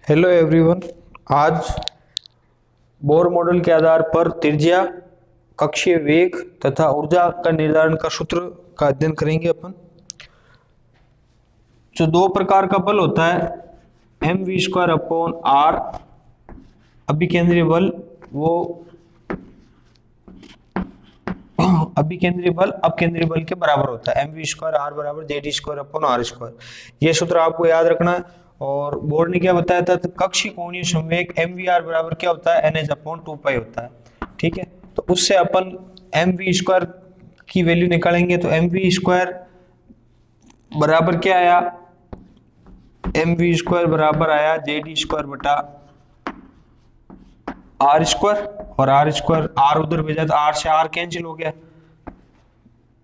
Hello everyone. आज Bohr model के आधार पर त्रिज्या, कक्षीय वेग तथा ऊर्जा का निर्धारण का सूत्र का अध्ययन करेंगे अपन। जो दो प्रकार का बल होता है, M we square upon R अभिकेंद्रीय बल, वो अभिकेंद्रीय बल अपकेंद्रीय बल के बराबर होता है। एम वी स्क्वायर आर बराबर z square upon r square. ये सूत्र आपको याद रखना है। और बोर्ड ने क्या बताया था, तो कक्षीय कोणीय संवेग एम वी आर बराबर क्या होता है, एन एच अपॉन 2 पाई होता है। ठीक है, तो उससे अपन एम वी स्क्वायर की वैल्यू निकालेंगे। तो एम वी स्क्वायर बराबर क्या आया, एम वी स्क्वायर बराबर आया जेड स्क्वायर बटा आर स्क्वायर, और आर स्क्वायर आर उधर भेजा तो आर से आर कैंसिल हो गया,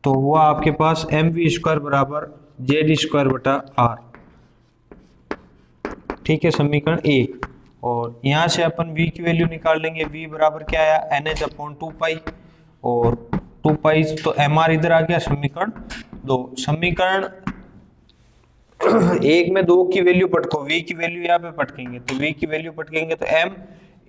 तो हुआ आपके पास एम वी स्क्वायर बराबर जेड स्क्वायर बटा आर। ठीक है, समीकरण 1। और यहां से अपन v की वैल्यू निकाल लेंगे। v बराबर क्या आया, एन एच अपॉन 2 पाई, और 2 पाई तो एम आर इधर आ गया। समीकरण 2। समीकरण 1 में 2 की वैल्यू पटको, v की वैल्यू यहाँ पे पटकेंगे, तो v की वैल्यू पटकेंगे तो m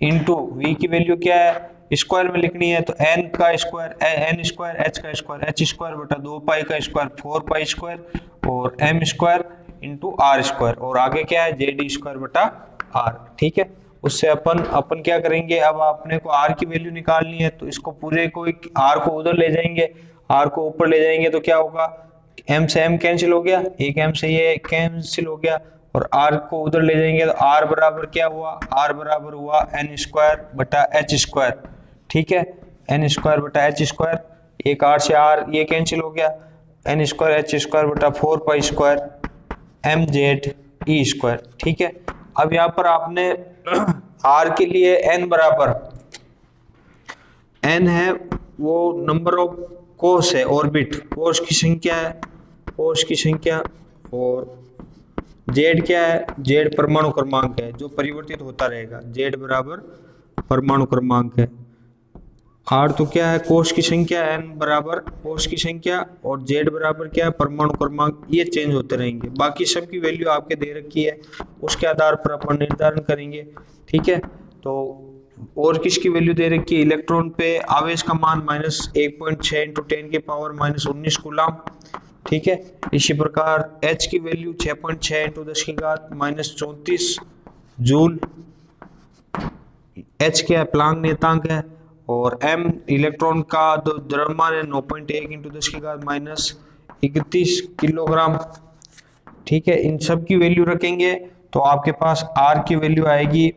इंटू वी की वैल्यू क्या है, स्क्वायर में लिखनी है, तो n का स्क्वायर n स्क्वायर, h का स्क्वायर h स्क्वायर बटा 2 पाई का स्क्वायर 4 पाई स्क्वायर, और m square into r square, और आगे क्या है जेड स्क्वायर बटा आर। ठीक है, उससे अपन क्या करेंगे, अब अपने को आर की वैल्यू निकालनी है, तो इसको पूरे को आर को उधर ले जाएंगे, आर को ऊपर ले जाएंगे, तो क्या होगा, m से m कैंसिल हो गया, एक m से ये कैंसिल हो गया, और r को उधर ले जाएंगे तो r बराबर क्या हुआ, r बराबर हुआ n स्क्वायर बटा h स्क्वायर। ठीक है, n स्क्वायर बटा h स्क्वायर, एक r से r ये कैंसिल हो गया, n स्क्वायर h स्क्वायर बटा 4 pi square M Z E square. ठीक है, अब यहाँ पर आपने r के लिए n बराबर n है, वो नंबर ऑफ कोस है, ऑर्बिट कोस की संख्या है, कोस की संख्या, और जेड क्या है, जेड परमाणु क्रमांक है जो परिवर्तित होता रहेगा, जेड बराबर परमाणु क्रमांक है। आर तो क्या है, कोश की संख्या, एन बराबर कोश की संख्या, और जेड बराबर क्या है, परमाणु क्रमांक। ये चेंज होते रहेंगे, बाकी सब की वैल्यू आपके दे रखी है, उसके आधार पर अपन निर्धारण करेंगे। ठीक है, तो और किसकी वैल्यू दे रखी है, इलेक्ट्रॉन पे आवेश का मान -1.6 इंटू 10 की पावर -19 कूलम। ठीक है, इसी प्रकार H की वैल्यू 6.6 इंटू 10 की घात -34 जूल। H क्या है, प्लांक नियतांक है, और M इलेक्ट्रॉन का द्रव्यमान है 9.1 इंटू 10 की घात -31 किलोग्राम। ठीक है, इन सब की वैल्यू रखेंगे तो आपके पास R की वैल्यू आएगी,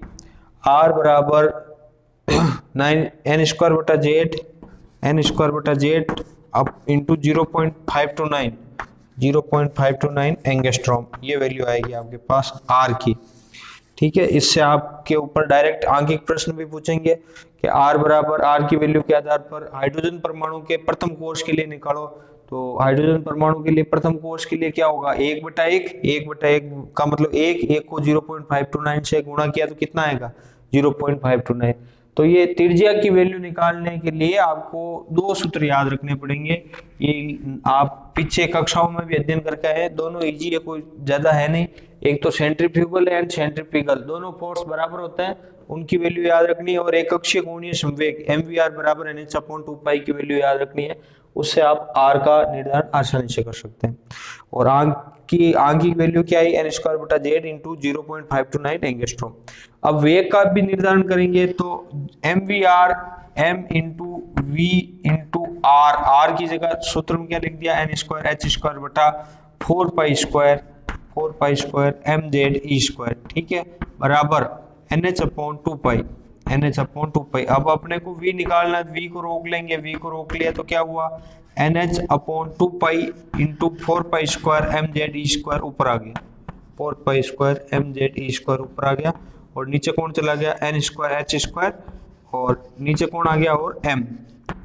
R बराबर 9 n स्क्वायर बटा जेड, n स्क्वायर बटा जेड अब इंटू 0.529 एंगस्ट्रॉम, ये वैल्यू आएगी आपके पास R की। ठीक है, इससे आपके ऊपर डायरेक्ट आंकिक प्रश्न भी पूछेंगे कि R बराबर, R की वैल्यू के आधार पर हाइड्रोजन परमाणु के प्रथम कोष के लिए निकालो। तो हाइड्रोजन परमाणु के लिए प्रथम कोष के लिए क्या होगा, 1/1 का मतलब 1 को 0.529 से गुणा किया तो कितना आएगा, 0.529। तो ये त्रिज्या की वैल्यू निकालने के लिए आपको दो सूत्र याद रखने पड़ेंगे। ये आप पीछे कक्षाओं में भी अध्ययन करके आए, दोनों इजी है, कोई ज्यादा है नहीं। एक तो सेंट्रीफ्यूगल एंड सेंट्रीपिटल, दोनों फोर्स बराबर होते हैं, उनकी वैल्यू याद रखनी है, और एक कक्षीय कोणीय संवेग mvr बराबर nh अपॉन 2 पाई की वैल्यू याद रखनी है, उससे आप r का निर्धारण आसानी से कर सकते हैं। और आंकिक वैल्यू क्या है, n स्क्वायर बटा जेड इंटू 0.529 एंगस्ट्रॉम। अब वेग का भी निर्धारण करेंगे, तो mvr m into v into r की जगह सूत्र में क्या लिख दिया, n स्क्वायर h स्क्वायर बटा 4 pi square M Z E square. ठीक है, बराबर NH अपॉन 2 पाई, NH अपॉन 2 पाई। अब अपने को V निकालना है, V को रोक लेंगे, V को रोक लिया तो क्या हुआ, NH upon 2 pi into 4 pi square M Z E square ऊपर आ गया, 4 pi square M Z E square ऊपर आ गया, और नीचे कौन चला गया, n स्क्वायर h स्क्वायर, और नीचे कौन आ गया, और m।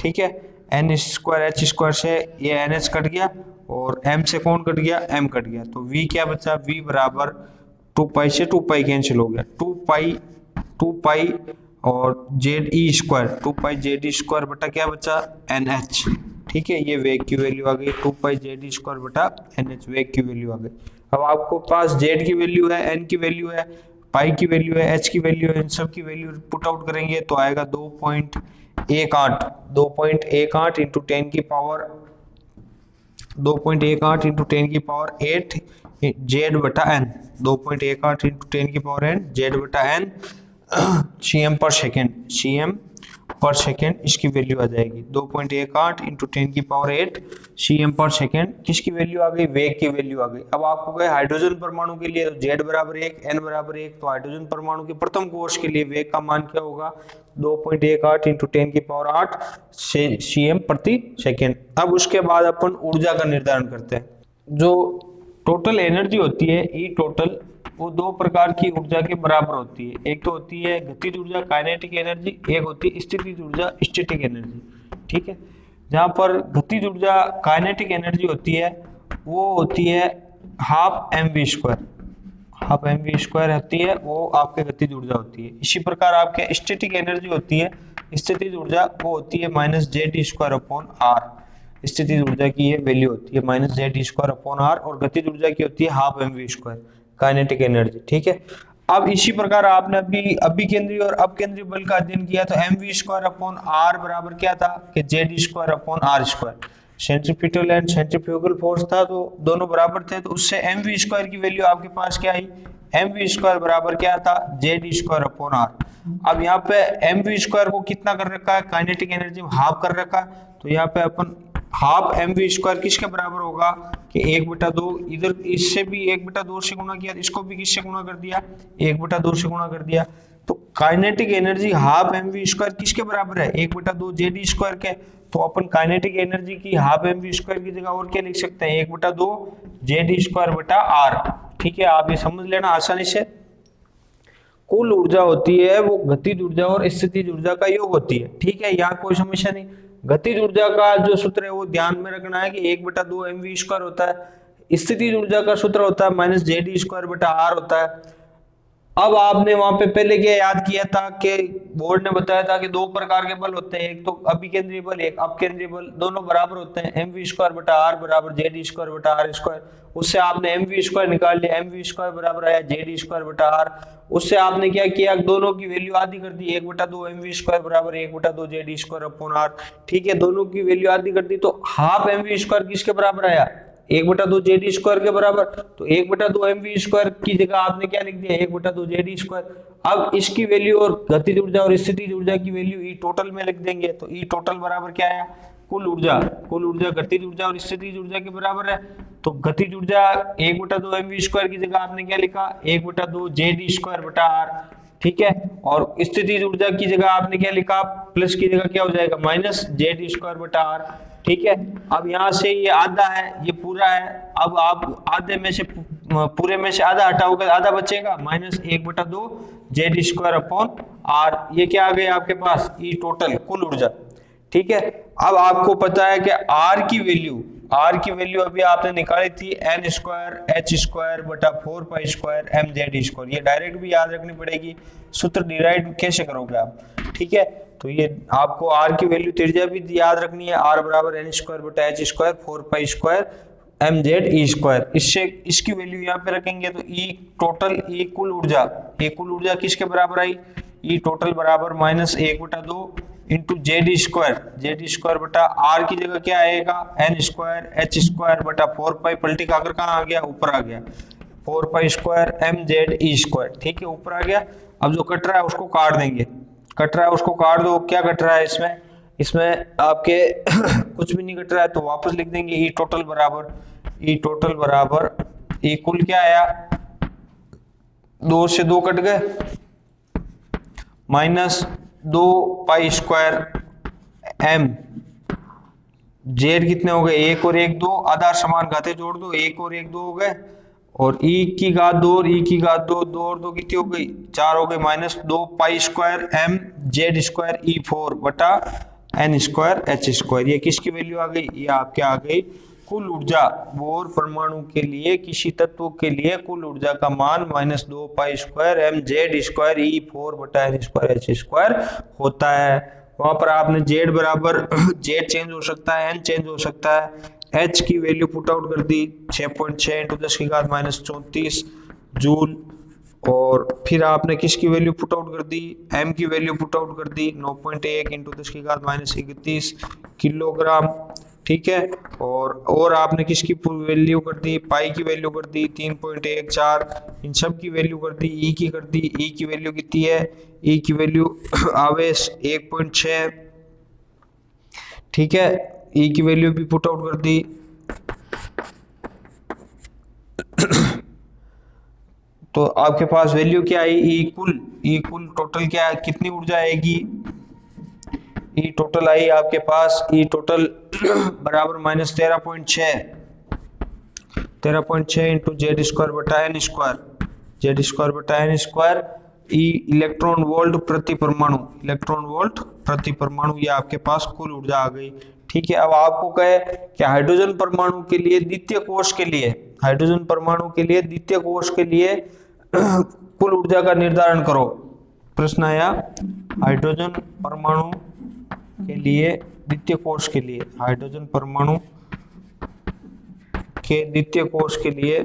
ठीक है, n स्क्वायर h स्क्वायर से ये NH कट गया, और m से कौन कट गया, m कट गया, तो v क्या बचा, v बराबर 2 पाई से 2 पाई कैंसिल हो गया, 2 पाई और जेड ई स्क्वायर, 2 पाई जेड ई स्क्वायर बटा क्या बचा, NH। ठीक है, ये वेग की वैल्यू आ गई, 2 पाई जेड ई स्क्वायर बटा NH, वेग की वैल्यू आ गई। अब आपको पास जेड की वैल्यू है, n की वैल्यू है, पाई की वैल्यू है, एच की वैल्यू है, इन सब की वैल्यू पुट आउट करेंगे तो आएगा 2.18 इंटू 10 की पावर 2.18 इंटू 10 की पावर 8 जेड बटा एन, 2.18 इंटू 10 की पावर एन जेड बटा एन सीएम पर सेकेंड, सीएम पर सेकेंड इसकी वैल्यू आ जाएगी 2.18 इंटू 10 की पावर 8 सीएम पर सेकेंड। किसकी वैल्यू आ गई? वेग की वैल्यू आ गई। अब आपको कहे हाइड्रोजन परमाणु के लिए तो जेड बराबर 1 एन बराबर 1, तो हाइड्रोजन परमाणु के प्रथम कोष के लिए वेग का मान क्या होगा? 2.18 इंटू 10 की पावर 8 सीएम प्रति सेकेंड। अब उसके बाद अपन ऊर्जा का निर्धारण करते हैं। जो टोटल एनर्जी होती है ई टोटल, वो दो प्रकार की ऊर्जा के बराबर होती है। एक तो होती है गतिज ऊर्जा काइनेटिक एनर्जी, एक होती है स्थितिज ऊर्जा स्टैटिक एनर्जी। ठीक है, जहां पर गतिज ऊर्जा काइनेटिक एनर्जी होती है वो होती है half mv square, half mv square होती है, वो आपके गतिज ऊर्जा होती है। इसी प्रकार आपके स्टैटिक एनर्जी होती है, स्थितिज ऊर्जा, वो होती है minus z square upon r. स्थितिज ऊर्जा की ये वैल्यू होती है minus z square upon r, और गतिज ऊर्जा की होती है half mv square kinetic energy. ठीक है, अब इसी प्रकार आपने अभी केंद्रीय और अपकेंद्रीय बल का अध्ययन किया तो mv स्क्वायर अपॉन आर बराबर क्या था कि z square upon r square. Centripetal and centrifugal force था तो दोनों बराबर थे, तो उससे mv स्क्वायर की वैल्यू आपके पास क्या आई? mv स्क्वायर बराबर क्या था? Z square upon r. अब यहाँ पे mv स्क्वायर को कितना कर रखा है? काइनेटिक एनर्जी में हाफ कर रखा है, तो यहाँ पे अपन हाफ mv स्क्वायर किसके बराबर होगा कि 1/2, इधर इससे भी 1/2 से गुणा किया, इसको भी किससे गुणा कर दिया? 1/2 से गुणा कर दिया। तो kinetic energy half mv square किसके बराबर है? 1/2 जेड स्क्वायर के। तो अपन काइनेटिक एनर्जी की हाफ mv स्क्वायर की जगह और क्या लिख सकते हैं? 1/2 जेड स्क्वायर बटा आर। ठीक है, आप ये समझ लेना आसानी से। कुल ऊर्जा होती है वो गतिज ऊर्जा और स्थितिज ऊर्जा का योग होती है। ठीक है, यहाँ कोई समस्या नहीं। गतिज ऊर्जा का जो सूत्र है वो ध्यान में रखना है कि 1/2 mv स्क्वायर होता है। स्थितिज ऊर्जा का सूत्र होता है माइनस जेड स्क्वायर बटा आर होता है। अब आपने वहां पे पहले क्या याद किया था कि बोर्ड ने बताया था कि दो प्रकार के बल होते हैं, एक तो अभिकेंद्रीय बल, एक अपकेंद्रीय बल, दोनों बराबर होते हैं। mv स्क्वायर बटा आर बराबर जेड स्क्वायर बटा आर स्क्वायर। उससे आपने mv स्क्वायर निकाल लिया, mv स्क्वायर बराबर आया जेड स्क्वायर बटा आर। उससे आपने क्या किया? दोनों की वैल्यू आधी कर दी, 1/2 mv स्क्वायर बराबर 1/2 जेड स्क्वायर अपॉन आर। ठीक है, दोनों की वैल्यू आधी कर दी तो हाफ mv स्क्वायर किसके बराबर आया? 1/2 जेड स्क्वायर के बराबर। तो 1/2 mv स्क्वायर की जगह आपने क्या लिख दिया? 1/2 जेड स्क्वायर। अब इसकी वैल्यू और गतिज ऊर्जा और स्थितिज ऊर्जा की वैल्यू ई टोटल में लिख देंगे, तो ई टोटल बराबर क्या आया? कुल ऊर्जा। कुल ऊर्जा गतिज ऊर्जा और स्थितिज ऊर्जा के बराबर है, तो गतिज ऊर्जा 1/2 mv स्क्वायर की जगह आपने क्या लिखा? 1/2 जेड स्क्वायर बटा आर। ठीक है, और स्थितिज ऊर्जा की जगह आपने क्या लिखा? प्लस की जगह क्या हो जाएगा? माइनस जेड स्क्वायर बटा आर। ठीक है, अब यहाँ से ये आधा है, ये पूरा है। अब आप आधे में से पूरे में से आधा हटाओगे, आधा बचेगा, minus 1/2 z square upon r. ये क्या आ गया आपके पास? ई टोटल कुल ऊर्जा। ठीक है, अब आपको पता है कि आर की वैल्यू अभी आपने निकाली थी एन स्क्वायर एच स्क्वायर बटा 4 pi square M Z square. ये डायरेक्ट भी याद रखनी पड़ेगी, सूत्र डिराइव कैसे करोगे आप? ठीक है, तो ये आपको आर की वैल्यू त्रिज्या भी याद रखनी है, आर बराबर एन स्क्वायर बटा H square 4 pi square M Z E square. इससे इसकी वैल्यू यहाँ पे रखेंगे तो ई टोटल, ई कुल ऊर्जा किसके बराबर आई? ई टोटल बराबर माइनस 1/2 इंटू जेड स्क्वायर बटा आर की जगह क्या आएगा? एन स्क्वायर एच स्क्वायर बटा 4 पाई, पलटी खाकर कहाँ आ गया? ऊपर आ गया, 4 pi square M Z E square. ठीक है, ऊपर आ गया। अब जो कट रहा है उसको काट देंगे, कट रहा है उसको काट दो। क्या कट रहा है इसमें आपके कुछ भी नहीं कट रहा है, तो वापस लिख देंगे ई टोटल बराबर ई कुल क्या आया? 2 से 2 कट गए, minus 2 pi square M z कितने हो गए? 1 और 1 2, आधार समान घाते जोड़ दो, 1 और 1 2 हो गए, और ई की घात 2 और ई की घात 2, 2 और 2 कितनी हो गई? 4 हो गई, minus 2 pi square M Z square E 4 बटा एन स्क्वायर एच स्क्वायर। ये किसकी वैल्यू आ गई? ये आपके आ गई कुल ऊर्जा। बोर परमाणु के लिए, किसी तत्व के लिए कुल ऊर्जा का मान minus 2 pi square M Z square E 4 बटा एन स्क्वायर एच स्क्वायर होता है। वहां पर आपने जेड बराबर जेड चेंज हो सकता है, एन चेंज हो सकता है, एच की वैल्यू पुट आउट कर दी 6.6 × 10 की घात -34 जूल और फिर आपने किसकी वैल्यू पुट आउट कर दी, m की वैल्यू पुट आउट कर दी 9.1 इंटू 10⁻31 किलोग्राम, ठीक है। और आपने किसकी वैल्यू कर दी, पाई की वैल्यू कर दी 3.14, इन सब की वैल्यू कर दी, ई की कर दी, ई की वैल्यू कितनी है, ई की वैल्यू आवेश 1.6, ठीक है। ई की वैल्यू भी पुट आउट कर दी। तो आपके पास वैल्यू क्या आई, ई कुल टोटल क्या है, कितनी ऊर्जा आएगी, ई टोटल आई आपके पास, ई टोटल बराबर -13.6 इंटू जेड स्क्वायर बटा एन स्क्वायर, जेड स्क्वायर बटा एन स्क्वायर, ई इलेक्ट्रॉन वोल्ट प्रति परमाणु, इलेक्ट्रॉन वोल्ट प्रति परमाणु, ये आपके पास कुल ऊर्जा आ गई, ठीक है। अब आपको कहे कि हाइड्रोजन परमाणु के लिए द्वितीय कोष के लिए, हाइड्रोजन परमाणु के लिए द्वितीय कोष के लिए कुल ऊर्जा का निर्धारण करो। प्रश्न आया हाइड्रोजन परमाणु के लिए द्वितीय कोष के लिए, हाइड्रोजन परमाणु के द्वितीय कोष के लिए,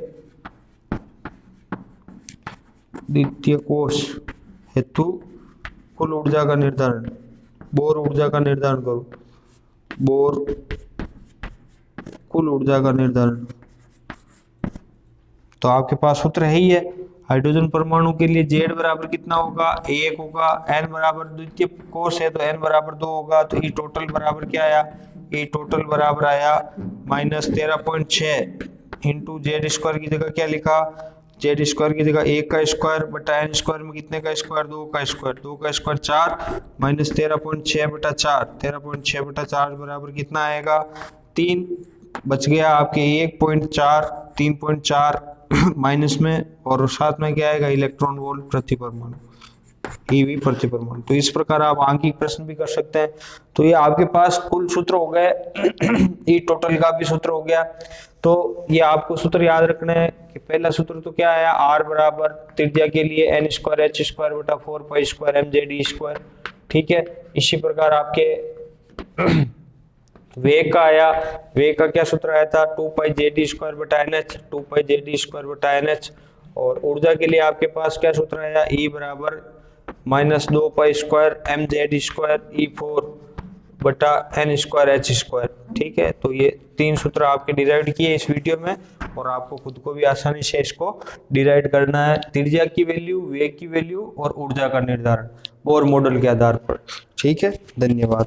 द्वितीय कोष हेतु कुल ऊर्जा का निर्धारण, बोर ऊर्जा का निर्धारण करो, बोर कुल ऊर्जा का निर्धारण। तो आपके पास सूत्र है ही है, हाइड्रोजन परमाणु के लिए Z बराबर कितना होगा, 1 होगा, N बराबर द्वितीय कोष है तो N बराबर 2 होगा, तो E टोटल बराबर क्या आया, E टोटल बराबर आया -13.6 इंटू जेड स्क्वायर की जगह क्या लिखा, जेड स्क्वायर की जगह 1 का स्क्वायर बटा एन स्क्वायर में कितने का स्क्वायर, 2 का स्क्वायर, 2 का स्क्वायर 4 -13.6 बटा 4, 13.6 बटा 4 बराबर कितना आएगा 3, बच गया आपके 1.4, 3.4 माइनस में, और साथ में क्या आएगा इलेक्ट्रॉन वोल्ट प्रति परमाणु, ईवी प्रति परमाणु। तो इस प्रकार आप आंकिक प्रश्न भी कर सकते हैं। तो ये आपके पास कुल सूत्र हो गए, ई टोटल का भी सूत्र हो गया। तो ये आपको सूत्र याद रखना है कि पहला सूत्र तो क्या आया, आर बराबर त्रिज्या के लिए एन स्क्वायर एच स्क्वायर बटा 4 pi square M Z E square, ठीक है। इसी प्रकार आपके वेग का आया, वेग का क्या सूत्र आया था, 2 पाई जेड स्क्वायर बटा एन एच, 2 पाई जेड स्क्वायर बटा एन एच। और ऊर्जा के लिए आपके पास क्या सूत्र आया, ई बराबर -2 pi square M Z square E 4 बटा एन स्क्वायर एच स्क्वायर, ठीक है। तो ये 3 सूत्र आपके डिराइव किए इस वीडियो में, और आपको खुद को भी आसानी से इसको डिराइव करना है, त्रिज्या की वैल्यू, वेग की वैल्यू और ऊर्जा का निर्धारण बोर मॉडल के आधार पर, ठीक है। धन्यवाद।